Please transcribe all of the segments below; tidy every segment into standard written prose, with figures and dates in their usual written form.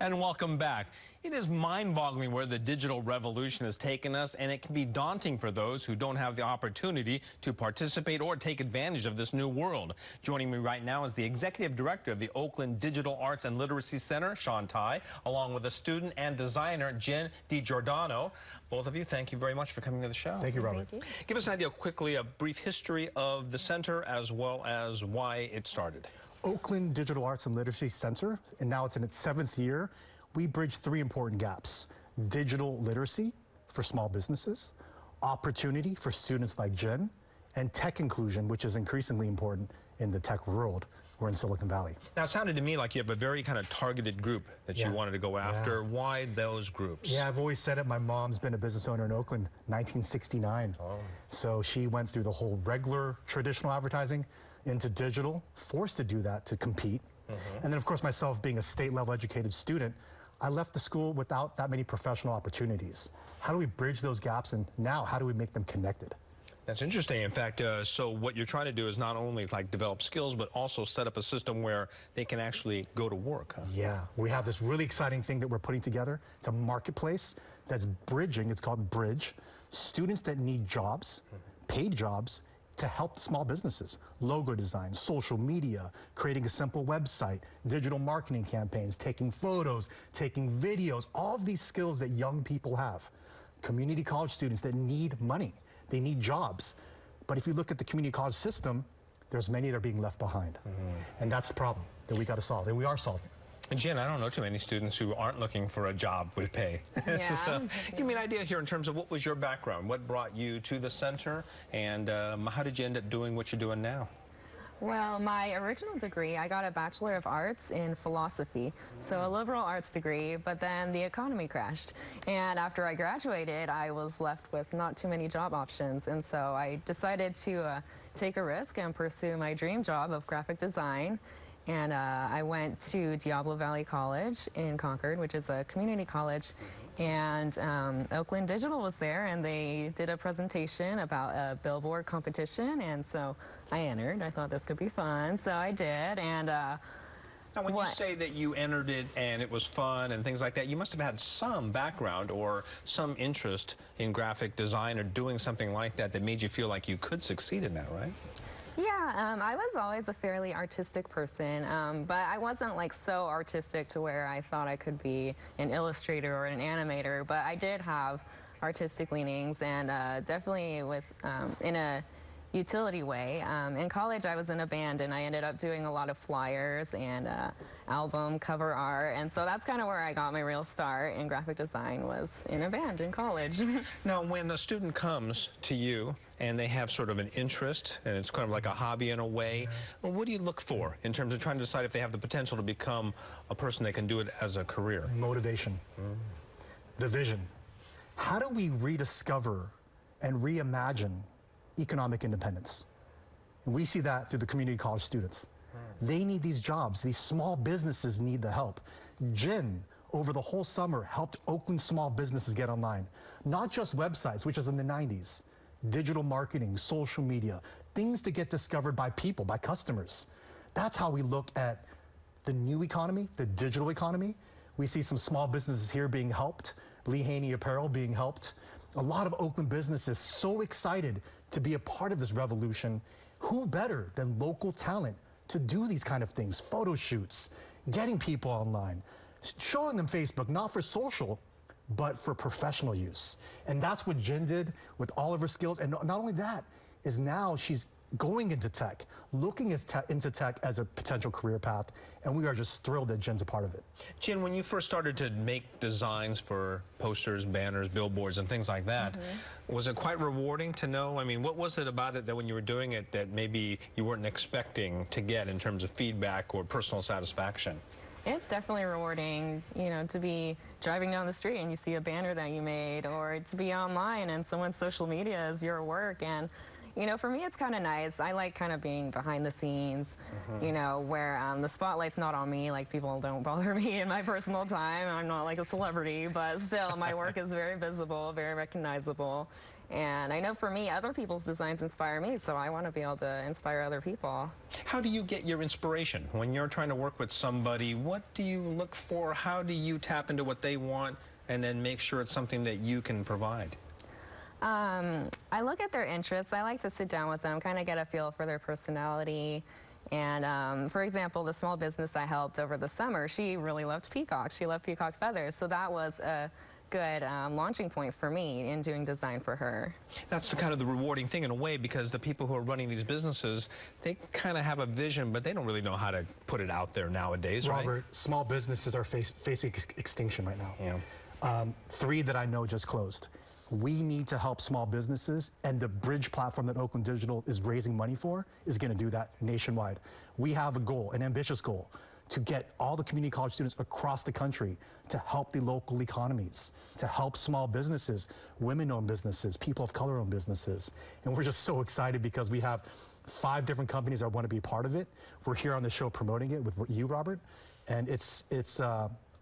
And welcome back. It is mind-boggling where the digital revolution has taken us, and it can be daunting for those who don't have the opportunity to participate or take advantage of this new world. Joining me right now is the Executive Director of the Oakland Digital Arts and Literacy Center, Shaun Tai, along with a student and designer, Jin DiGiordano. Both of you, thank you very much for coming to the show. Thank you, Robert. Thank you. Give us an idea quickly, a brief history of the center as well as why it started. Oakland Digital Arts and Literacy Center, and now it's in its 7th year. We bridge 3 important gaps: digital literacy for small businesses, opportunity for students like Jen, and tech inclusion, which is increasingly important in the tech world. We're in Silicon Valley. Now, it sounded to me like you have a very kind of targeted group that you wanted to go after. Why those groups? Yeah, I've always said it. My mom's been a business owner in Oakland, 1969. So she went through the whole regular traditional advertising into digital, forced to do that to compete. And then, of course, myself being a state-level educated student, I left the school without that many professional opportunities. How do we bridge those gaps, and now how do we make them connected? That's interesting. In fact, so what you're trying to do is not only like develop skills, but also set up a system where they can actually go to work. Yeah, we have this really exciting thing that we're putting together. It's a marketplace that's bridging, it's called Bridge, students that need jobs, paid jobs, to help small businesses, logo design, social media, creating a simple website, digital marketing campaigns, taking photos, taking videos, all of these skills that young people have. Community college students that need money, they need jobs. But if you look at the community college system, there's many that are being left behind. And that's the problem that we got to solve, and we are solving. And Jen, I don't know too many students who aren't looking for a job with pay. Yeah. So, give me an idea here in terms of what was your background, what brought you to the center, and how did you end up doing what you're doing now? Well, my original degree, I got a Bachelor of Arts in Philosophy, so a liberal arts degree, but then the economy crashed. And after I graduated, I was left with not too many job options, and so I decided to take a risk and pursue my dream job of graphic design. And I went to Diablo Valley College in Concord, which is a community college, and Oakland Digital was there, and they did a presentation about a billboard competition, and so I entered. I thought this could be fun, so I did. And now, when you say that you entered it and it was fun and things like that, you must have had some background or some interest in graphic design or doing something like that that made you feel like you could succeed in that, right? Yeah, I was always a fairly artistic person, but I wasn't like so artistic to where I thought I could be an illustrator or an animator, but I did have artistic leanings, and definitely with in a utility way. In college, I was in a band, and I ended up doing a lot of flyers and album cover art, and so that's kind of where I got my real start in graphic design, was in a band in college. Now, when a student comes to you and they have sort of an interest, and it's kind of like a hobby in a way, well, what do you look for in terms of trying to decide if they have the potential to become a person that can do it as a career? Motivation, the vision. How do we rediscover and reimagine economic independence? And we see that through the community college students. They need these jobs. These small businesses need the help. Jen, over the whole summer, helped Oakland small businesses get online. Not just websites, which is in the 90s. Digital marketing, social media, things to get discovered by people, by customers. That's how we look at the new economy, the digital economy. We see some small businesses here being helped. Lee Haney Apparel being helped. A lot of Oakland businesses so excited to be a part of this revolution. Who better than local talent to do these kind of things? Photo shoots, getting people online, showing them Facebook, not for social, but for professional use. And that's what Jen did with all of her skills. And not only that, is now she's going into tech, looking into tech as a potential career path, and we are just thrilled that Jen's a part of it. Jen, when you first started to make designs for posters, banners, billboards, and things like that, was it quite rewarding to know? I mean, what was it about it that when you were doing it that maybe you weren't expecting to get in terms of feedback or personal satisfaction? It's definitely rewarding, you know, to be driving down the street and you see a banner that you made, or to be online and someone's social media is your work, and you know, for me, it's kind of nice. I like kind of being behind the scenes, you know, where the spotlight's not on me. Like, people don't bother me in my personal time. I'm not like a celebrity, but still, my work is very visible, very recognizable. And I know for me, other people's designs inspire me, so I want to be able to inspire other people. How do you get your inspiration? When you're trying to work with somebody, what do you look for? How do you tap into what they want and then make sure it's something that you can provide? I look at their interests. I like to sit down with them, kind of get a feel for their personality. And for example, the small business I helped over the summer, she really loved peacocks. She loved peacock feathers. So that was a good launching point for me in doing design for her. That's the kind of the rewarding thing in a way, because the people who are running these businesses, they kind of have a vision, but they don't really know how to put it out there nowadays, right? Robert, small businesses are facing extinction right now. Yeah. 3 that I know just closed. We need to help small businesses, and the bridge platform that Oakland Digital is raising money for is going to do that nationwide. We have a goal, an ambitious goal, to get all the community college students across the country to help the local economies, to help small businesses, women-owned businesses, people of color-owned businesses. And we're just so excited because we have 5 different companies that want to be part of it. We're here on the show promoting it with you, Robert, and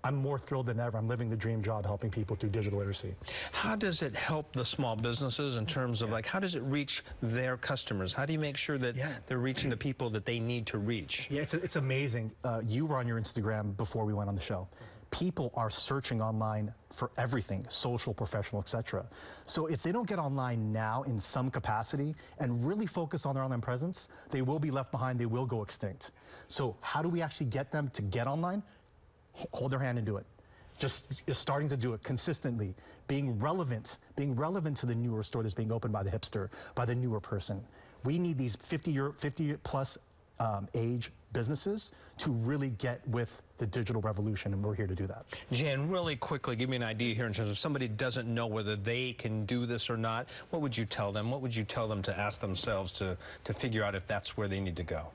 I'm more thrilled than ever. I'm living the dream job helping people through digital literacy. How does it help the small businesses in terms of like, how does it reach their customers? How do you make sure that they're reaching the people that they need to reach? Yeah, it's amazing. You were on your Instagram before we went on the show. People are searching online for everything, social, professional, etc. So if they don't get online now in some capacity and really focus on their online presence, they will be left behind, they will go extinct. So how do we actually get them to get online? Hold their hand and do it. Just starting to do it consistently, being relevant to the newer store that's being opened by the hipster, by the newer person. We need these 50 plus age businesses to really get with the digital revolution, and we're here to do that. Jan, really quickly, give me an idea here in terms of somebody doesn't know whether they can do this or not. What would you tell them? What would you tell them to ask themselves to figure out if that's where they need to go?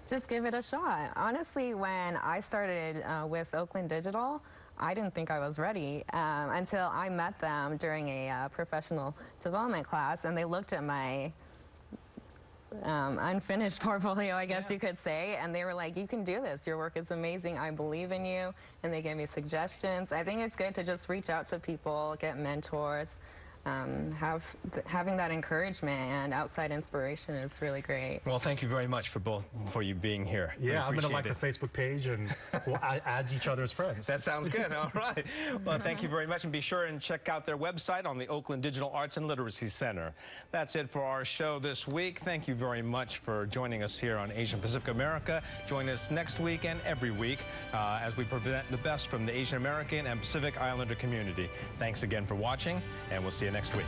Just give it a shot. Honestly, when I started with Oakland Digital, I didn't think I was ready until I met them during a professional development class, and they looked at my unfinished portfolio, I guess you could say, and they were like, you can do this. Your work is amazing. I believe in you. And they gave me suggestions. I think it's good to just reach out to people, get mentors. Having that encouragement and outside inspiration is really great. Well, thank you very much for you being here. Yeah, I'm going to like the Facebook page, and we'll add each other as friends. That sounds good. All right. Well, thank you very much, and be sure and check out their website on the Oakland Digital Arts and Literacy Center. That's it for our show this week. Thank you very much for joining us here on Asian Pacific America. Join us next week and every week as we present the best from the Asian American and Pacific Islander community. Thanks again for watching, and we'll see you next week.